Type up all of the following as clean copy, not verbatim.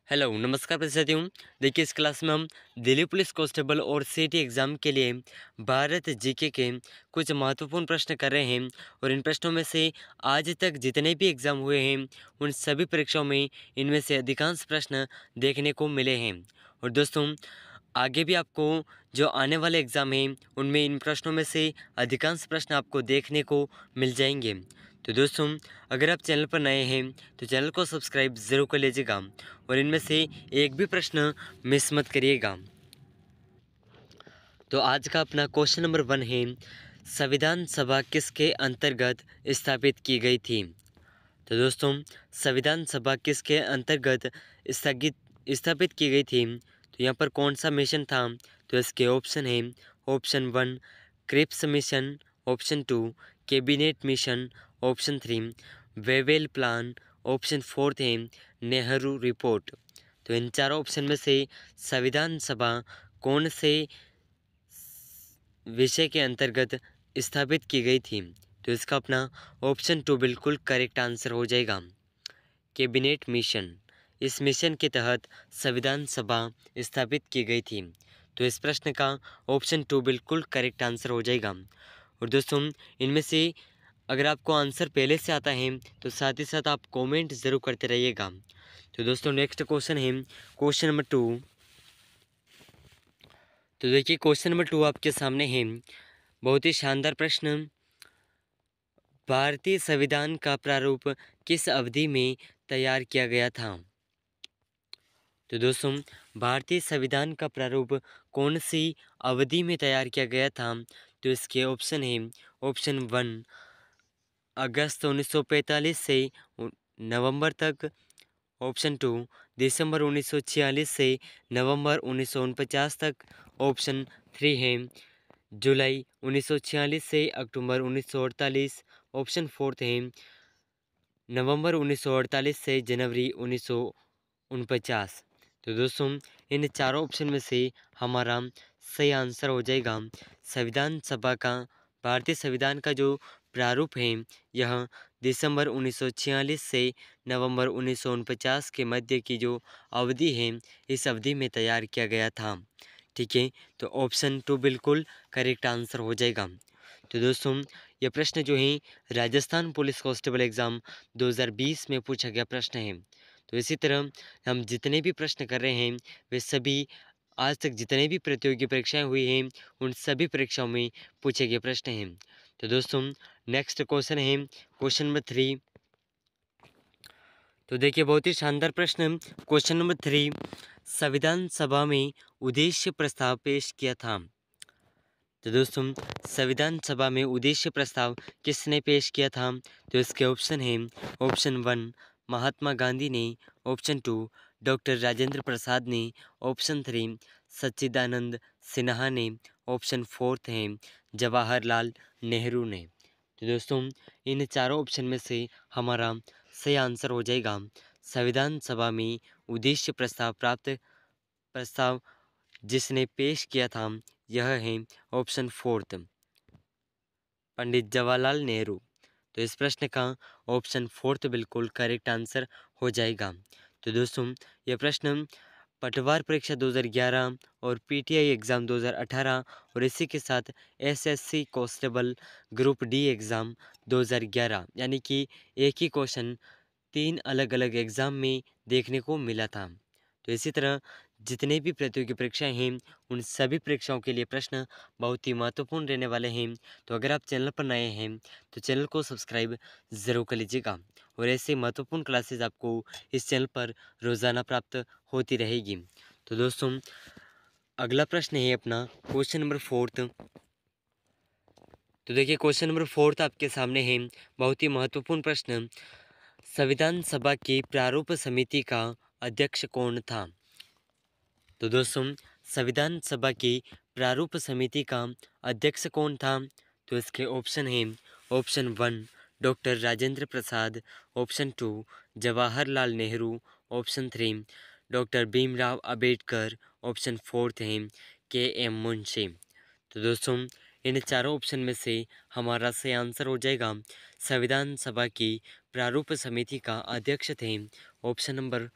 Hello नमस्कार प्रतिशतियों। देखिए इस क्लास में हम दिल्ली पुलिस कांस्टेबल और सीटी एग्ज़ाम के लिए भारत जीके के कुछ महत्वपूर्ण प्रश्न कर रहे हैं। और इन प्रश्नों में से आज तक जितने भी एग्ज़ाम हुए हैं उन सभी परीक्षाओं में इनमें से अधिकांश प्रश्न देखने को मिले हैं। और दोस्तों आगे भी आपको जो आने वाले एग्ज़ाम हैं उनमें इन प्रश्नों में से अधिकांश प्रश्न आपको देखने को मिल जाएंगे। तो दोस्तों अगर आप चैनल पर नए हैं तो चैनल को सब्सक्राइब ज़रूर कर लीजिएगा और इनमें से एक भी प्रश्न मिस मत करिएगा। तो आज का अपना क्वेश्चन नंबर 1 है, संविधान सभा किसके अंतर्गत स्थापित की गई थी। तो दोस्तों संविधान सभा किसके अंतर्गत स्थगित स्थापित की गई थी। तो यहाँ पर कौन सा मिशन था। तो इसके ऑप्शन है, option 1 Cripps mission, option 2 cabinet mission, option 3 Wavell plan, option 4 है नेहरू रिपोर्ट। तो इन चारों ऑप्शन में से संविधान सभा कौन से विषय के अंतर्गत स्थापित की गई थी। तो इसका अपना ऑप्शन 2 बिल्कुल करेक्ट आंसर हो जाएगा, कैबिनेट मिशन। इस मिशन के तहत संविधान सभा स्थापित की गई थी। तो इस प्रश्न का ऑप्शन 2 बिल्कुल करेक्ट आंसर हो जाएगा। और दोस्तों इनमें से अगर आपको आंसर पहले से आता है तो साथ ही साथ आप कमेंट ज़रूर करते रहिएगा। तो दोस्तों नेक्स्ट क्वेश्चन है क्वेश्चन नंबर 2। तो देखिए क्वेश्चन नंबर 2 आपके सामने है, बहुत ही शानदार प्रश्न। भारतीय संविधान का प्रारूप किस अवधि में तैयार किया गया था। तो दोस्तों भारतीय संविधान का प्रारूप कौन सी अवधि में तैयार किया गया था। तो इसके ऑप्शन है, ऑप्शन 1 अगस्त 1945 से नवंबर तक, ऑप्शन 2 दिसंबर 1946 से नवंबर 1949 तक, ऑप्शन 3 है जुलाई 1946 से अक्टूबर 1948, ऑप्शन 4 है नवंबर 1948 से जनवरी 1949। तो दोस्तों इन चारों ऑप्शन में से हमारा सही आंसर हो जाएगा संविधान सभा का, भारतीय संविधान का जो प्रारूप है यह दिसंबर 1946 से नवंबर 1949 के मध्य की जो अवधि है इस अवधि में तैयार किया गया था। ठीक है, तो ऑप्शन 2 बिल्कुल करेक्ट आंसर हो जाएगा। तो दोस्तों ये प्रश्न जो है राजस्थान पुलिस कांस्टेबल एग्ज़ाम 2020 में पूछा गया प्रश्न है। तो इसी तरह हम जितने भी प्रश्न कर रहे हैं वे सभी आज तक जितने भी प्रतियोगी परीक्षाएं हुई हैं उन सभी परीक्षाओं में पूछे गए प्रश्न हैं। तो दोस्तों नेक्स्ट क्वेश्चन है क्वेश्चन नंबर 3। तो देखिए बहुत ही शानदार प्रश्न, क्वेश्चन नंबर 3, संविधान सभा में उद्देश्य प्रस्ताव पेश किया था। तो दोस्तों संविधान सभा में उद्देश्य प्रस्ताव किसने पेश किया था। तो इसके ऑप्शन हैं, ऑप्शन 1 महात्मा गांधी ने, ऑप्शन 2 डॉक्टर राजेंद्र प्रसाद ने, ऑप्शन 3 सच्चिदानंद सिन्हा ने, ऑप्शन 4 है जवाहरलाल नेहरू ने। तो दोस्तों इन चारों ऑप्शन में से हमारा सही आंसर हो जाएगा संविधान सभा में उद्देश्य प्रस्ताव जिसने पेश किया था यह है ऑप्शन 4 पंडित जवाहरलाल नेहरू। तो इस प्रश्न का ऑप्शन 4 बिल्कुल करेक्ट आंसर हो जाएगा। तो दोस्तों यह प्रश्न पटवार परीक्षा 2011 और पीटीआई एग्ज़ाम 2018 और इसी के साथ SSC constable group D exam 2011 यानी कि एक ही क्वेश्चन 3 अलग अलग एग्ज़ाम में देखने को मिला था। तो इसी तरह जितने भी प्रतियोगी परीक्षाएं हैं उन सभी परीक्षाओं के लिए प्रश्न बहुत ही महत्वपूर्ण रहने वाले हैं। तो अगर आप चैनल पर नए हैं तो चैनल को सब्सक्राइब ज़रूर कर लीजिएगा और ऐसे महत्वपूर्ण क्लासेस आपको इस चैनल पर रोज़ाना प्राप्त होती रहेगी। तो दोस्तों अगला प्रश्न है अपना क्वेश्चन नंबर 4। तो देखिए क्वेश्चन नंबर 4 आपके सामने है, बहुत ही महत्वपूर्ण प्रश्न, संविधान सभा की प्रारूप समिति का अध्यक्ष कौन था। तो दोस्तों संविधान सभा की प्रारूप समिति का अध्यक्ष कौन था। तो इसके ऑप्शन हैं, option 1 doctor Rajendra Prasad, option 2 Jawaharlal Nehru, option 3 doctor Bhimrao Ambedkar, option 4 है के.एम. मुंशी। तो दोस्तों इन चारों ऑप्शन में से हमारा सही आंसर हो जाएगा संविधान सभा की प्रारूप समिति का अध्यक्ष थे ऑप्शन नंबर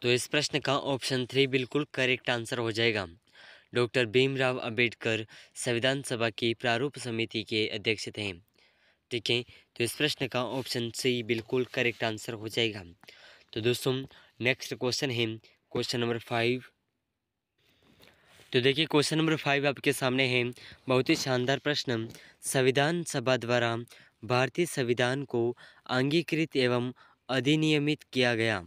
तो इस प्रश्न का ऑप्शन 3 बिल्कुल करेक्ट आंसर हो जाएगा। डॉक्टर भीमराव अंबेडकर संविधान सभा की प्रारूप समिति के अध्यक्ष थे। ठीक है, तो इस प्रश्न का ऑप्शन सी बिल्कुल करेक्ट आंसर हो जाएगा। तो दोस्तों नेक्स्ट क्वेश्चन है क्वेश्चन नंबर 5। तो देखिए क्वेश्चन नंबर 5 आपके सामने है। बहुत ही शानदार प्रश्न। संविधान सभा द्वारा भारतीय संविधान को अंगीकृत एवं अधिनियमित किया गया।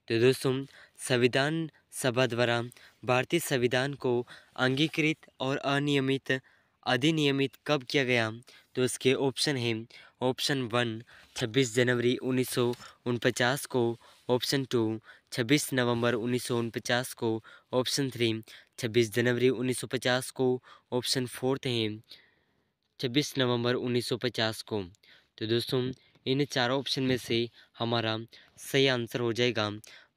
तो दोस्तों संविधान सभा द्वारा भारतीय संविधान को अंगीकृत और अनियमित अधिनियमित कब किया गया? तो इसके ऑप्शन है। ऑप्शन 1 26 जनवरी 1949 को, ऑप्शन 2 26 नवंबर 1949 को, ऑप्शन 3 26 जनवरी 1950 को, ऑप्शन 4 है 26 नवंबर 1950 को। तो दोस्तों इन चारों ऑप्शन में से हमारा सही आंसर हो जाएगा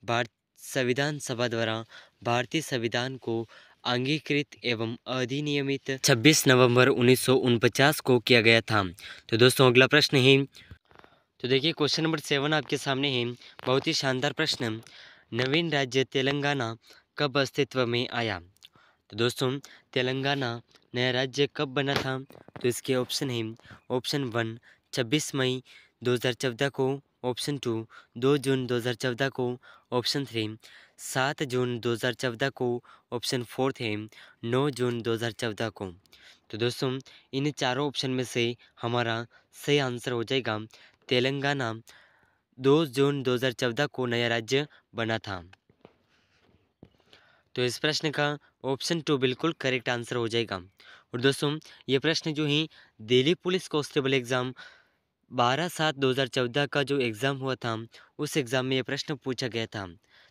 भारत संविधान सभा द्वारा भारतीय संविधान को अंगीकृत एवं अधिनियमित 26 नवंबर 1949 को किया गया था। तो दोस्तों अगला प्रश्न है। तो देखिए क्वेश्चन नंबर 7 आपके सामने है। बहुत ही शानदार प्रश्न। नवीन राज्य तेलंगाना कब अस्तित्व में आया? तो दोस्तों तेलंगाना नया राज्य कब बना था? तो इसके ऑप्शन है। ऑप्शन 1 26 मई 2014 को, ऑप्शन 2 2 जून 2014 को, ऑप्शन 3 7 जून 2014 को, ऑप्शन 4 है 9 जून 2014 को। तो दोस्तों इन चारों ऑप्शन में से हमारा सही आंसर हो जाएगा तेलंगाना 2 जून 2014 को नया राज्य बना था। तो इस प्रश्न का ऑप्शन 2 बिल्कुल करेक्ट आंसर हो जाएगा। और दोस्तों ये प्रश्न जो है दिल्ली पुलिस कांस्टेबल एग्ज़ाम 12/7/2014 का जो एग्ज़ाम हुआ था उस एग्ज़ाम में ये प्रश्न पूछा गया था।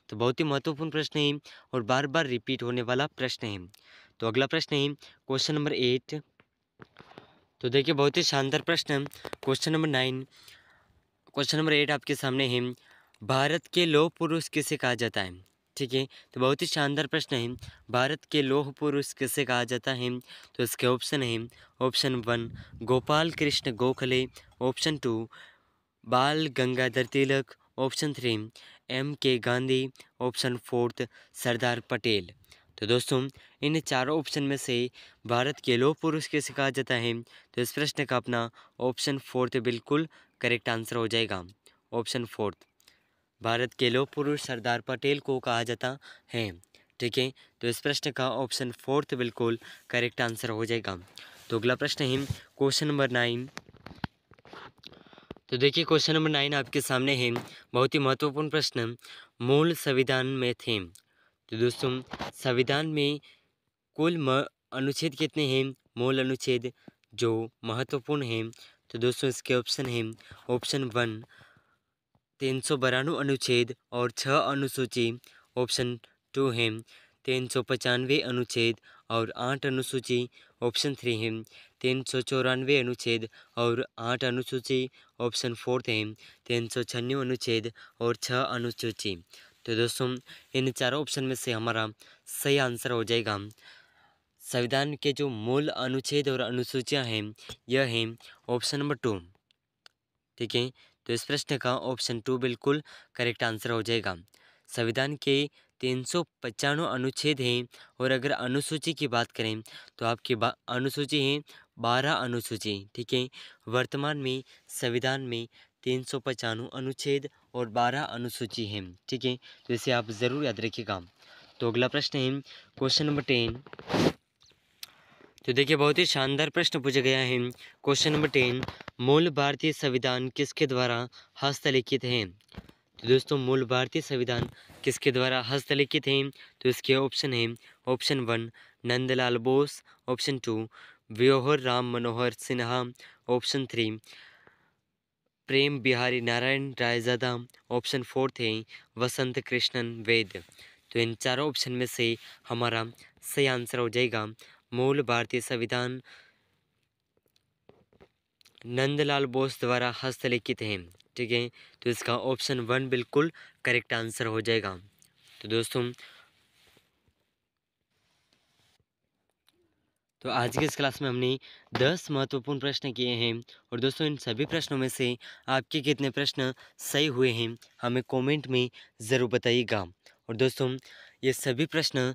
तो बहुत ही महत्वपूर्ण प्रश्न है और बार बार रिपीट होने वाला प्रश्न है। तो अगला प्रश्न है क्वेश्चन नंबर 8। तो देखिए बहुत ही शानदार प्रश्न। क्वेश्चन नंबर 9 क्वेश्चन नंबर 8 आपके सामने है। भारत के लौह पुरुष किसे कहा जाता है? ठीक है, तो बहुत ही शानदार प्रश्न है। भारत के लौह पुरुष किसे कहा जाता है? तो इसके ऑप्शन है। ऑप्शन 1 गोपाल कृष्ण गोखले, ऑप्शन 2 बाल Gangadhar Tilak, option 3 MK Gandhi, option 4 Sardar Patel. तो दोस्तों इन चारों ऑप्शन में से भारत के लौह पुरुष किसे कहा जाता है? तो इस प्रश्न का अपना ऑप्शन 4 बिल्कुल करेक्ट आंसर हो जाएगा। ऑप्शन 4 भारत के लौह पुरुष सरदार पटेल को कहा जाता है। ठीक है, तो इस प्रश्न का ऑप्शन 4 बिल्कुल करेक्ट आंसर हो जाएगा। तो अगला प्रश्न है क्वेश्चन नंबर 9। तो देखिए क्वेश्चन नंबर 9 आपके सामने है। बहुत ही महत्वपूर्ण प्रश्न। मूल संविधान में थे। तो दोस्तों संविधान में कुल अनुच्छेद कितने हैं? मूल अनुच्छेद जो महत्वपूर्ण हैं। तो दोस्तों इसके ऑप्शन हैं। ऑप्शन 1 392 अनुच्छेद और 6 अनुसूची, ऑप्शन 2 है 395 अनुच्छेद और 8 अनुसूची, ऑप्शन 3 है 394 अनुच्छेद और 8 अनुसूची, ऑप्शन 4 है 396 अनुच्छेद और 6 अनुसूची। तो दोस्तों इन चारों ऑप्शन में से हमारा सही आंसर हो जाएगा संविधान के जो मूल अनुच्छेद और अनुसूचियां हैं यह है ऑप्शन नंबर 2। ठीक है, तो इस प्रश्न का ऑप्शन 2 बिल्कुल करेक्ट आंसर हो जाएगा। संविधान के 395 अनुच्छेद हैं और अगर अनुसूची की बात करें तो आपकी अनुसूची है 12 अनुसूची। ठीक है, वर्तमान में संविधान में 395 अनुच्छेद और 12 अनुसूची हैं। ठीक है, तो इसे आप ज़रूर याद रखिएगा। तो अगला प्रश्न है क्वेश्चन नंबर 10। तो देखिए बहुत ही शानदार प्रश्न पूछा गया है। क्वेश्चन नंबर 10 मूल भारतीय संविधान किसके द्वारा हस्तलिखित है? तो दोस्तों मूल भारतीय संविधान किसके द्वारा हस्तलिखित है? तो इसके ऑप्शन है। Option 1 Nandlal Bose, option 2 व्योहर Ram Manohar Sinha, option 3 प्रेम बिहारी नारायण रायजादा, ऑप्शन 4 है वसंत कृष्णन वेद। तो इन चारों ऑप्शन में से हमारा सही आंसर हो जाएगा मूल भारतीय संविधान नंदलाल बोस द्वारा हस्तलिखित है। ठीक है, तो इसका ऑप्शन 1 बिल्कुल करेक्ट आंसर हो जाएगा। तो दोस्तों तो आज के इस क्लास में हमने 10 महत्वपूर्ण प्रश्न किए हैं और दोस्तों इन सभी प्रश्नों में से आपके कितने प्रश्न सही हुए हैं हमें कमेंट में ज़रूर बताइएगा। और दोस्तों ये सभी प्रश्न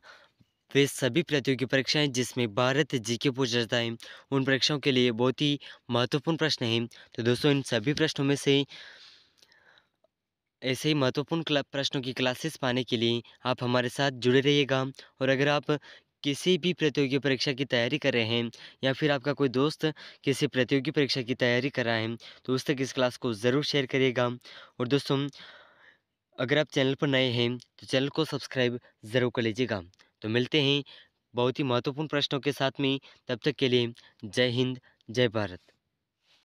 वे सभी प्रतियोगी परीक्षाएं जिसमें भारत जीके पूछा जाता है उन परीक्षाओं के लिए बहुत ही महत्वपूर्ण प्रश्न हैं। तो दोस्तों इन सभी प्रश्नों में से ऐसे ही महत्वपूर्ण प्रश्नों की क्लासेस पाने के लिए आप हमारे साथ जुड़े रहिएगा। और अगर आप किसी भी प्रतियोगी परीक्षा की तैयारी कर रहे हैं या फिर आपका कोई दोस्त किसी प्रतियोगी परीक्षा की तैयारी कर रहा है तो उस तक इस क्लास को ज़रूर शेयर करिएगा। और दोस्तों अगर आप चैनल पर नए हैं तो चैनल को सब्सक्राइब ज़रूर कर लीजिएगा। तो मिलते हैं बहुत ही महत्वपूर्ण प्रश्नों के साथ में, तब तक के लिए जय हिंद, जय भारत।